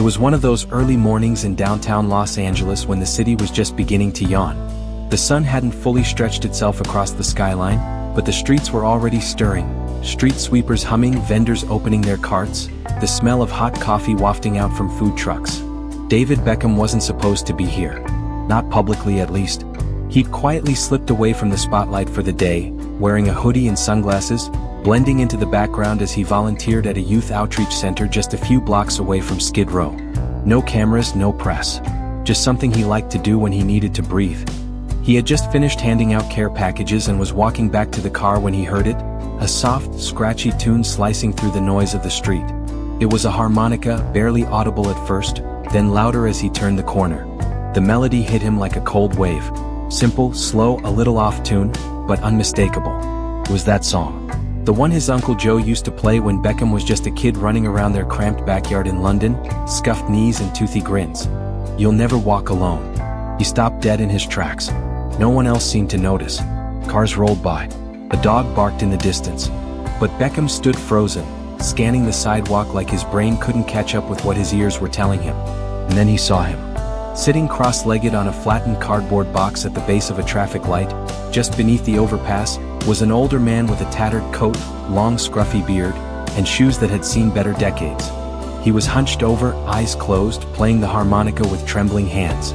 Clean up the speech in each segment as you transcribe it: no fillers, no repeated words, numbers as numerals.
It was one of those early mornings in downtown Los Angeles when the city was just beginning to yawn. The sun hadn't fully stretched itself across the skyline, but the streets were already stirring. Street sweepers humming, vendors opening their carts, the smell of hot coffee wafting out from food trucks. David Beckham wasn't supposed to be here. Not publicly, at least. He'd quietly slipped away from the spotlight for the day, wearing a hoodie and sunglasses, blending into the background as he volunteered at a youth outreach center just a few blocks away from Skid Row. No cameras, no press. Just something he liked to do when he needed to breathe. He had just finished handing out care packages and was walking back to the car when he heard it, a soft, scratchy tune slicing through the noise of the street. It was a harmonica, barely audible at first, then louder as he turned the corner. The melody hit him like a cold wave. Simple, slow, a little off-tune, but unmistakable. It was that song. The one his Uncle Joe used to play when Beckham was just a kid running around their cramped backyard in London, scuffed knees and toothy grins. You'll never walk alone. He stopped dead in his tracks. No one else seemed to notice. Cars rolled by. A dog barked in the distance. But Beckham stood frozen, scanning the sidewalk like his brain couldn't catch up with what his ears were telling him. And then he saw him. Sitting cross-legged on a flattened cardboard box at the base of a traffic light, just beneath the overpass, was an older man with a tattered coat, long scruffy beard, and shoes that had seen better decades. He was hunched over, eyes closed, playing the harmonica with trembling hands.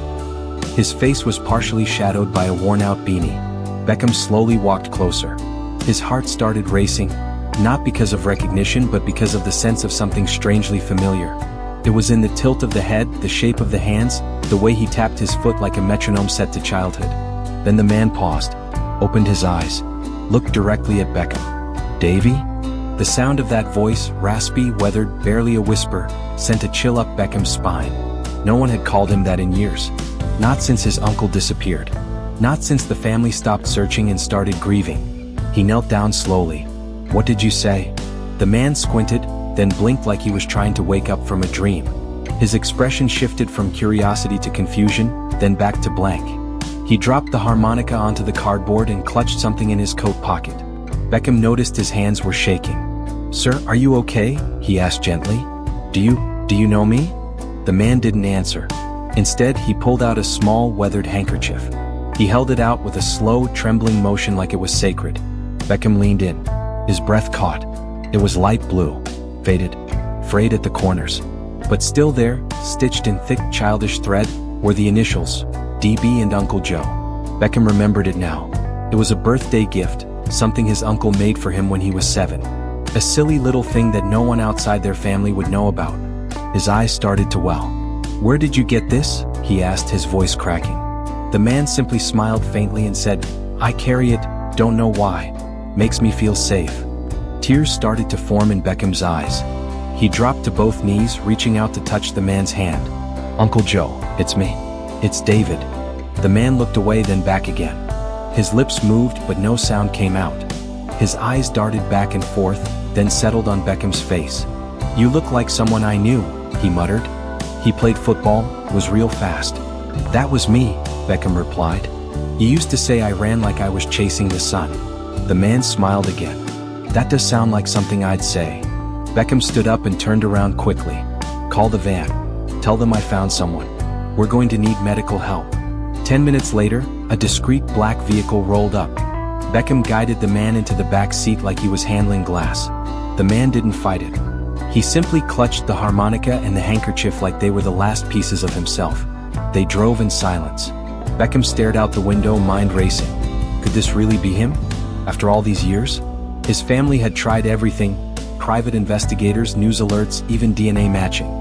His face was partially shadowed by a worn-out beanie. Beckham slowly walked closer. His heart started racing, not because of recognition but because of the sense of something strangely familiar. It was in the tilt of the head, the shape of the hands, the way he tapped his foot like a metronome set to childhood. Then the man paused, opened his eyes, looked directly at Beckham. "Davy?" The sound of that voice, raspy, weathered, barely a whisper, sent a chill up Beckham's spine. No one had called him that in years. Not since his uncle disappeared. Not since the family stopped searching and started grieving. He knelt down slowly. "What did you say?" The man squinted, then blinked like he was trying to wake up from a dream. His expression shifted from curiosity to confusion, then back to blank. He dropped the harmonica onto the cardboard and clutched something in his coat pocket. Beckham noticed his hands were shaking. "Sir, are you okay?" he asked gently. Do you know me?" The man didn't answer. Instead, he pulled out a small, weathered handkerchief. He held it out with a slow, trembling motion like it was sacred. Beckham leaned in. His breath caught. It was light blue, faded, frayed at the corners. But still there, stitched in thick, childish thread, were the initials, DB and Uncle Joe. Beckham remembered it now. It was a birthday gift, something his uncle made for him when he was 7. A silly little thing that no one outside their family would know about. His eyes started to well. "Where did you get this?" he asked, his voice cracking. The man simply smiled faintly and said, "I carry it, don't know why. Makes me feel safe." Tears started to form in Beckham's eyes. He dropped to both knees, reaching out to touch the man's hand. "Uncle Joe, it's me. It's David." The man looked away, then back again. His lips moved, but no sound came out. His eyes darted back and forth, then settled on Beckham's face. "You look like someone I knew," he muttered. "He played football, was real fast." "That was me," Beckham replied. "You used to say I ran like I was chasing the sun." The man smiled again. "That does sound like something I'd say." Beckham stood up and turned around quickly. "Call the van. Tell them I found someone. We're going to need medical help." 10 minutes later, a discreet black vehicle rolled up. Beckham guided the man into the back seat like he was handling glass. The man didn't fight it. He simply clutched the harmonica and the handkerchief like they were the last pieces of himself. They drove in silence. Beckham stared out the window, mind racing. Could this really be him? After all these years? His family had tried everything: private investigators, news alerts, even DNA matching.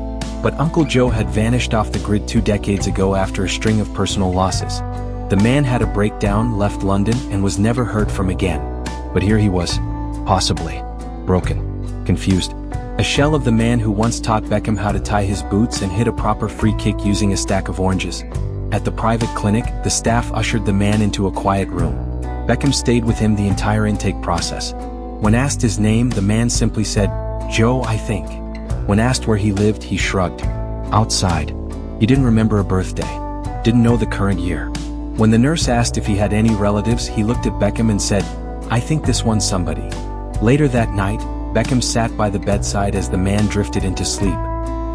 But Uncle Joe had vanished off the grid 2 decades ago after a string of personal losses. The man had a breakdown, left London, and was never heard from again. But here he was, possibly broken, confused. A shell of the man who once taught Beckham how to tie his boots and hit a proper free kick using a stack of oranges. At the private clinic, the staff ushered the man into a quiet room. Beckham stayed with him the entire intake process. When asked his name, the man simply said, "Joe, I think." When asked where he lived, he shrugged. Outside. He didn't remember a birthday. Didn't know the current year. When the nurse asked if he had any relatives, he looked at Beckham and said, "I think this one's somebody." Later that night, Beckham sat by the bedside as the man drifted into sleep.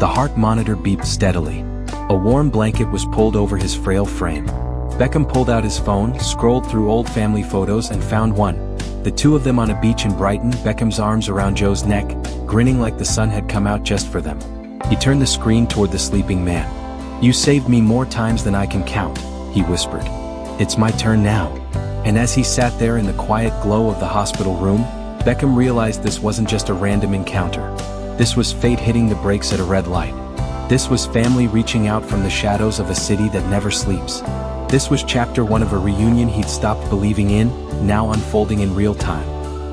The heart monitor beeped steadily. A warm blanket was pulled over his frail frame. Beckham pulled out his phone, scrolled through old family photos and found one. The two of them on a beach in Brighton, Beckham's arms around Joe's neck, grinning like the sun had come out just for them. He turned the screen toward the sleeping man. "You saved me more times than I can count," he whispered. "It's my turn now." And as he sat there in the quiet glow of the hospital room, Beckham realized this wasn't just a random encounter. This was fate hitting the brakes at a red light. This was family reaching out from the shadows of a city that never sleeps. This was chapter 1 of a reunion he'd stopped believing in, now unfolding in real time.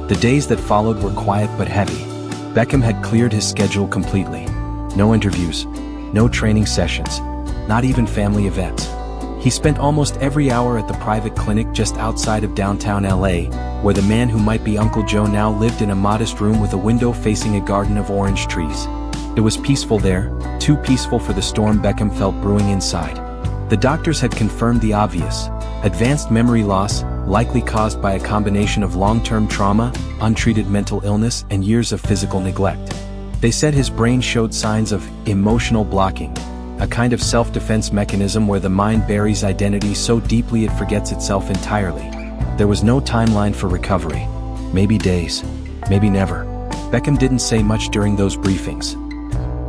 The days that followed were quiet but heavy. Beckham had cleared his schedule completely. No interviews, no training sessions, not even family events. He spent almost every hour at the private clinic just outside of downtown LA, where the man who might be Uncle Joe now lived in a modest room with a window facing a garden of orange trees. It was peaceful there, too peaceful for the storm Beckham felt brewing inside. The doctors had confirmed the obvious: advanced memory loss, likely caused by a combination of long-term trauma, untreated mental illness, and years of physical neglect. They said his brain showed signs of emotional blocking, a kind of self-defense mechanism where the mind buries identity so deeply it forgets itself entirely. There was no timeline for recovery. Maybe days, maybe never. Beckham didn't say much during those briefings.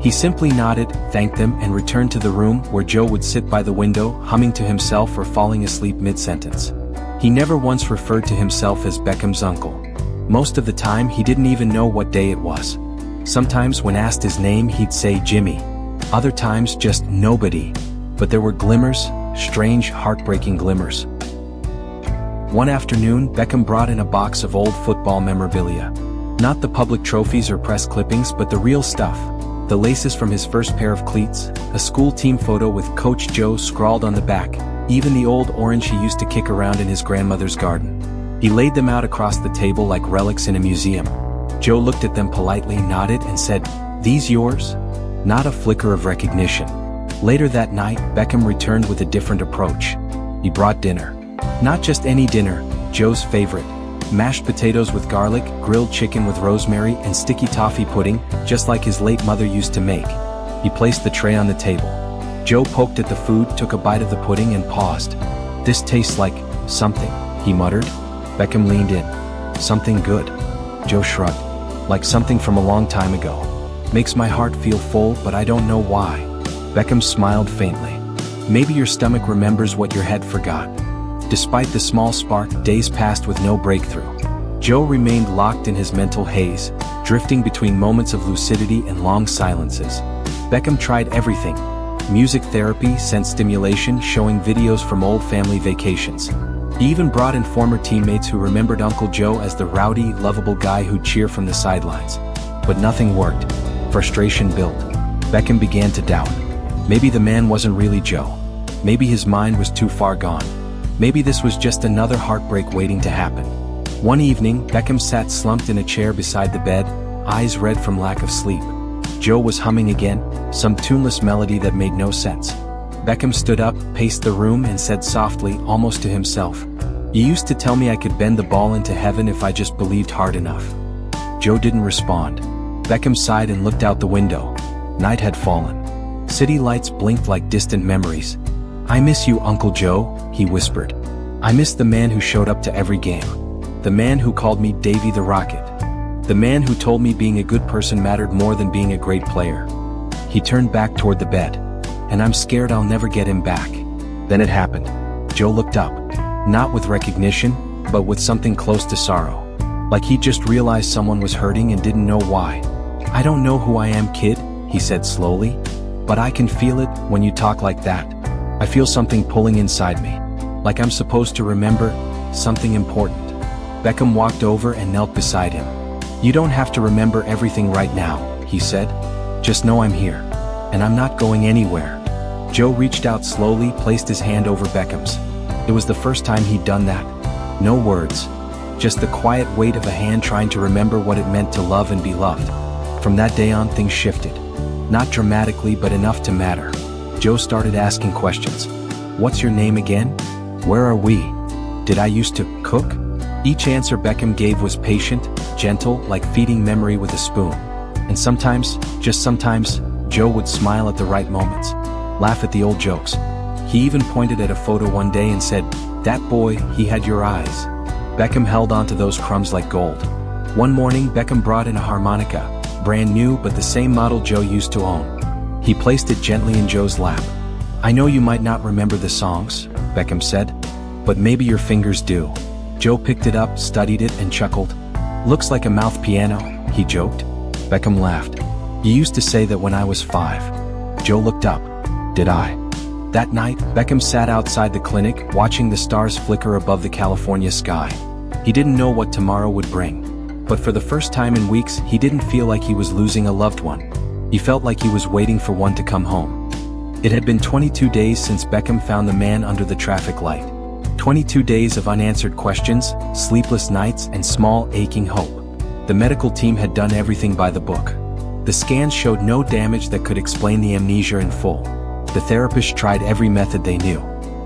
He simply nodded, thanked them, and returned to the room where Joe would sit by the window, humming to himself or falling asleep mid-sentence. He never once referred to himself as Beckham's uncle. Most of the time, he didn't even know what day it was. Sometimes when asked his name, he'd say Jimmy. Other times, just nobody. But there were glimmers, strange, heartbreaking glimmers. One afternoon, Beckham brought in a box of old football memorabilia. Not the public trophies or press clippings, but the real stuff. The laces from his first pair of cleats, a school team photo with Coach Joe scrawled on the back, even the old orange he used to kick around in his grandmother's garden. He laid them out across the table like relics in a museum. Joe looked at them politely, nodded, and said, "These yours?" Not a flicker of recognition. Later that night, Beckham returned with a different approach. He brought dinner. Not just any dinner, Joe's favorite. Mashed potatoes with garlic, grilled chicken with rosemary, and sticky toffee pudding, just like his late mother used to make. He placed the tray on the table. Joe poked at the food, took a bite of the pudding, and paused. "This tastes like something," he muttered. Beckham leaned in. "Something good?" Joe shrugged. "Like something from a long time ago. Makes my heart feel full, but I don't know why." Beckham smiled faintly. "Maybe your stomach remembers what your head forgot." Despite the small spark, days passed with no breakthrough. Joe remained locked in his mental haze, drifting between moments of lucidity and long silences. Beckham tried everything: music therapy, sense stimulation, showing videos from old family vacations. He even brought in former teammates who remembered Uncle Joe as the rowdy, lovable guy who'd cheer from the sidelines. But nothing worked. Frustration built. Beckham began to doubt. Maybe the man wasn't really Joe. Maybe his mind was too far gone. Maybe this was just another heartbreak waiting to happen. One evening, Beckham sat slumped in a chair beside the bed, eyes red from lack of sleep. Joe was humming again, some tuneless melody that made no sense. Beckham stood up, paced the room, and said softly, almost to himself, "You used to tell me I could bend the ball into heaven if I just believed hard enough." Joe didn't respond. Beckham sighed and looked out the window. Night had fallen. City lights blinked like distant memories. "I miss you, Uncle Joe," he whispered. "I miss the man who showed up to every game. The man who called me Davy the Rocket. The man who told me being a good person mattered more than being a great player." He turned back toward the bed. "And I'm scared I'll never get him back." Then it happened. Joe looked up. Not with recognition, but with something close to sorrow. Like he just realized someone was hurting and didn't know why. "I don't know who I am, kid," he said slowly. "But I can feel it when you talk like that. I feel something pulling inside me. Like I'm supposed to remember something important." Beckham walked over and knelt beside him. "You don't have to remember everything right now," he said. "Just know I'm here. And I'm not going anywhere." Joe reached out slowly, placed his hand over Beckham's. It was the first time he'd done that. No words. Just the quiet weight of a hand trying to remember what it meant to love and be loved. From that day on, things shifted. Not dramatically, but enough to matter. Joe started asking questions. "What's your name again? Where are we? Did I used to cook?" Each answer Beckham gave was patient, gentle, like feeding memory with a spoon. And sometimes, just sometimes, Joe would smile at the right moments, laugh at the old jokes. He even pointed at a photo one day and said, "That boy, he had your eyes." Beckham held onto those crumbs like gold. One morning, Beckham brought in a harmonica, brand new but the same model Joe used to own. He placed it gently in Joe's lap. "I know you might not remember the songs," Beckham said, "but maybe your fingers do." Joe picked it up, studied it, and chuckled. "Looks like a mouth piano," he joked. Beckham laughed. "You used to say that when I was 5. Joe looked up. "Did I?" That night, Beckham sat outside the clinic, watching the stars flicker above the California sky. He didn't know what tomorrow would bring. But for the first time in weeks, he didn't feel like he was losing a loved one. He felt like he was waiting for one to come home. It had been 22 days since Beckham found the man under the traffic light. 22 days of unanswered questions, sleepless nights, and small, aching hope. The medical team had done everything by the book. The scans showed no damage that could explain the amnesia in full. The therapists tried every method they knew.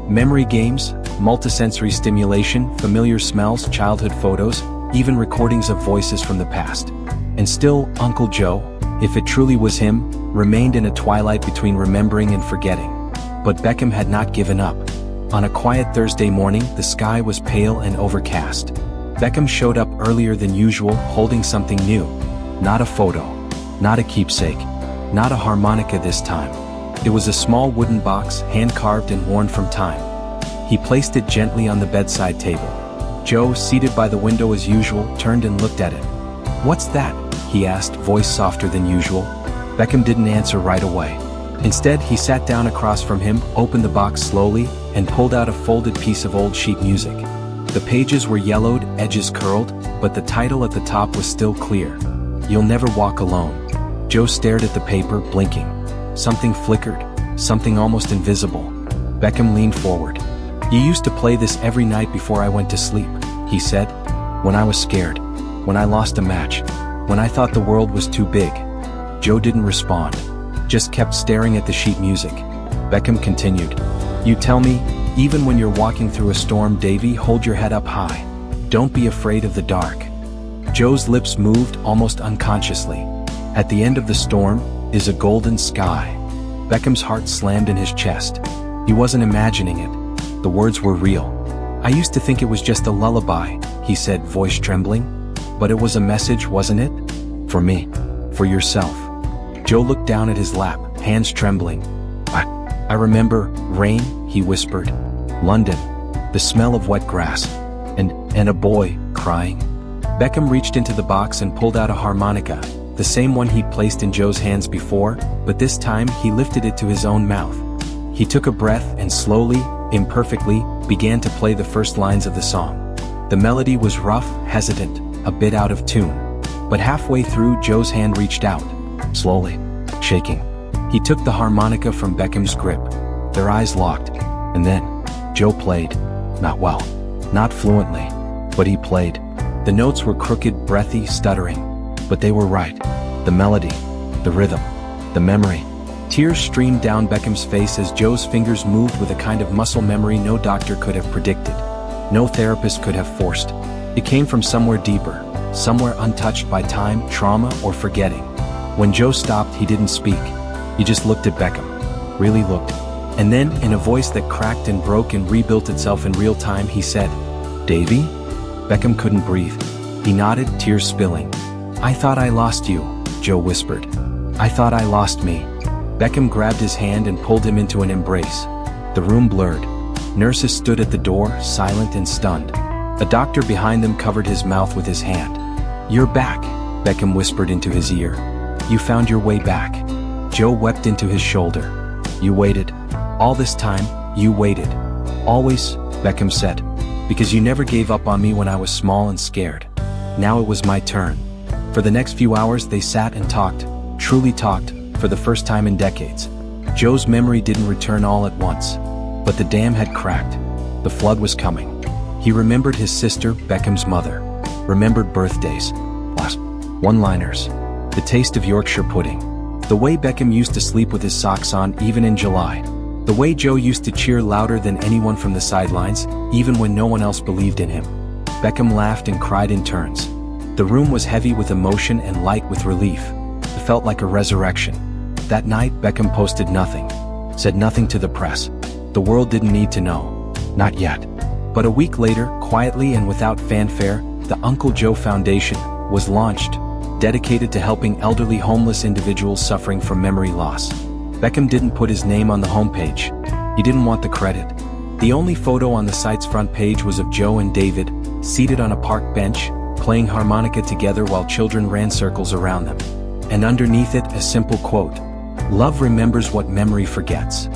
Memory games, multisensory stimulation, familiar smells, childhood photos, even recordings of voices from the past. And still, Uncle Joe, if it truly was him, remained in a twilight between remembering and forgetting. But Beckham had not given up. On a quiet Thursday morning, the sky was pale and overcast. Beckham showed up earlier than usual, holding something new. Not a photo. Not a keepsake. Not a harmonica this time. It was a small wooden box, hand-carved and worn from time. He placed it gently on the bedside table. Joe, seated by the window as usual, turned and looked at it. "What's that?" he asked, voice softer than usual. Beckham didn't answer right away. Instead, he sat down across from him, opened the box slowly, and pulled out a folded piece of old sheet music. The pages were yellowed, edges curled, but the title at the top was still clear. "You'll Never Walk Alone." Joe stared at the paper, blinking. Something flickered, something almost invisible. Beckham leaned forward. "You used to play this every night before I went to sleep," he said. "When I was scared. When I lost a match. When I thought the world was too big." Joe didn't respond, just kept staring at the sheet music. Beckham continued. "You tell me, even when you're walking through a storm, Davy, hold your head up high. Don't be afraid of the dark." Joe's lips moved almost unconsciously. "At the end of the storm is a golden sky." Beckham's heart slammed in his chest. He wasn't imagining it. The words were real. "I used to think it was just a lullaby," he said, voice trembling. "But it was a message, wasn't it? For me. For yourself." Joe looked down at his lap, hands trembling. I remember rain," he whispered. "London. The smell of wet grass. And a boy crying." Beckham reached into the box and pulled out a harmonica, the same one he'd placed in Joe's hands before, but this time he lifted it to his own mouth. He took a breath and slowly, imperfectly, began to play the first lines of the song. The melody was rough, hesitant, a bit out of tune. But halfway through, Joe's hand reached out, slowly, shaking. He took the harmonica from Beckham's grip. Their eyes locked, and then Joe played. Not well, not fluently, but he played. The notes were crooked, breathy, stuttering, but they were right. The melody, the rhythm, the memory. Tears streamed down Beckham's face as Joe's fingers moved with a kind of muscle memory no doctor could have predicted. No therapist could have forced. It came from somewhere deeper, somewhere untouched by time, trauma, or forgetting. When Joe stopped, he didn't speak. He just looked at Beckham. Really looked. And then, in a voice that cracked and broke and rebuilt itself in real time, he said, "Davy?" Beckham couldn't breathe. He nodded, tears spilling. "I thought I lost you," Joe whispered. "I thought I lost me." Beckham grabbed his hand and pulled him into an embrace. The room blurred. Nurses stood at the door, silent and stunned. A doctor behind them covered his mouth with his hand. "You're back," Beckham whispered into his ear. "You found your way back." Joe wept into his shoulder. "You waited. All this time, you waited." "Always," Beckham said. "Because you never gave up on me when I was small and scared. Now it was my turn." For the next few hours they sat and talked, truly talked, for the first time in decades. Joe's memory didn't return all at once. But the dam had cracked. The flood was coming. He remembered his sister, Beckham's mother. Remembered birthdays. One-liners. The taste of Yorkshire pudding. The way Beckham used to sleep with his socks on even in July. The way Joe used to cheer louder than anyone from the sidelines, even when no one else believed in him. Beckham laughed and cried in turns. The room was heavy with emotion and light with relief. It felt like a resurrection. That night, Beckham posted nothing. Said nothing to the press. The world didn't need to know. Not yet. But a week later, quietly and without fanfare, the Uncle Joe Foundation was launched, dedicated to helping elderly homeless individuals suffering from memory loss. Beckham didn't put his name on the homepage. He didn't want the credit. The only photo on the site's front page was of Joe and David, seated on a park bench, playing harmonica together while children ran circles around them. And underneath it, a simple quote: "Love remembers what memory forgets."